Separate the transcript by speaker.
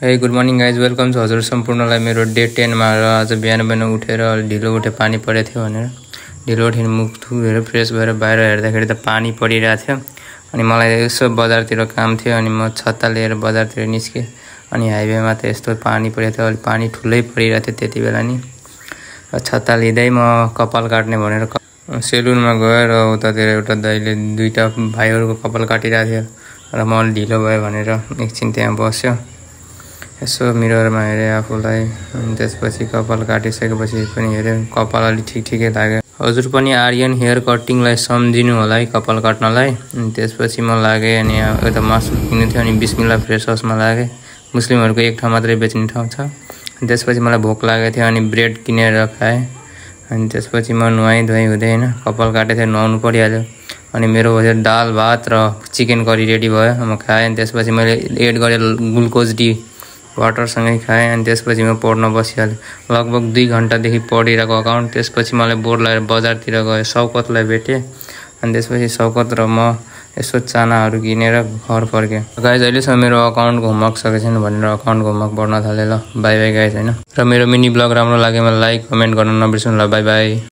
Speaker 1: हे good morning guys, welcome छ हजुर सम्पूर्णलाई मेरो डे 10 मा। र आज बिहान बिहान उठेर ढिलो उठे, पानी परेको थियो भनेर ढिलो उठेर मुख धुएर फ्रेस भएर बाहिर हेर्दाखेरि त पानी परिरहेको थियो। अनि मलाई यसो बजारतिर काम थियो अनि म छत्ता लिएर बजारतिर निस्केँ। अनि हाइवेमा त यस्तो पानी परेको थियो, अलि पानी ठुलै परिरहेको थियो त्यति बेला नि। र छत्ता लिँदै म कपाल काट्ने भनेर सेलुनमा गएर उतातिर एउटा दाइले दुईटा भाइहरूको कपाल काटिरहेको थियो र म अलि ढिलो भयो भनेर एकछिन त्यहाँ बस्यो। यसो मिररमा हेरेँ आफूलाई, अनि त्यसपछि कपाल काटिसकेपछि पनि हेरेँ, कपाल अलि ठिकै लाग्यो। हजुर पनि आर्यन हेयर कटिङलाई सम्झिनु होला है कपाल काट्नलाई। अनि त्यसपछि म लागेँ अनि यता मासु किन्नु थियो अनि बिस्मिल्ला फ्रेस हाउसमा लागेँ। मुस्लिमहरूको एक ठाउँ मात्रै बेच्ने ठाउँ छ। अनि त्यसपछि मलाई भोक लागेको थियो अनि ब्रेड किनेर खाएँ। अनि त्यसपछि म नुहाइ धुवाइ हुँदै होइन कपाल काटेको थियो, नुहाउनु परिहाल्यो। अनि मेरो दाल भात र चिकन करी रेडी भयो, म खाएँ। अनि त्यसपछि मैले एड गरेँ ग्लुकोज डी वाटरसँगै खाएँ। अनि त्यसपछि म पढ्न बसिहालेँ। लगभग 2 घन्टादेखि पढिरहेको अकाउन्ट। त्यसपछि मलाई बोर लागेर बजारतिर गएँ, शौकतलाई भेटेँ। अनि त्यसपछि शौकत र म यसो चानाहरू किनेर घर फर्केँ। गाइज अहिलेसम्म मेरो अकाउन्टको होमवर्क सकेको छैन भनेर अकाउन्टको होमवर्क बढ्न थालेँ। ल बाई बाई गाइज होइन। र मेरो मिनी ब्लग राम्रो लाग्यो मलाई लाइक कमेन्ट गर्न नबिर्सनु ल। By by.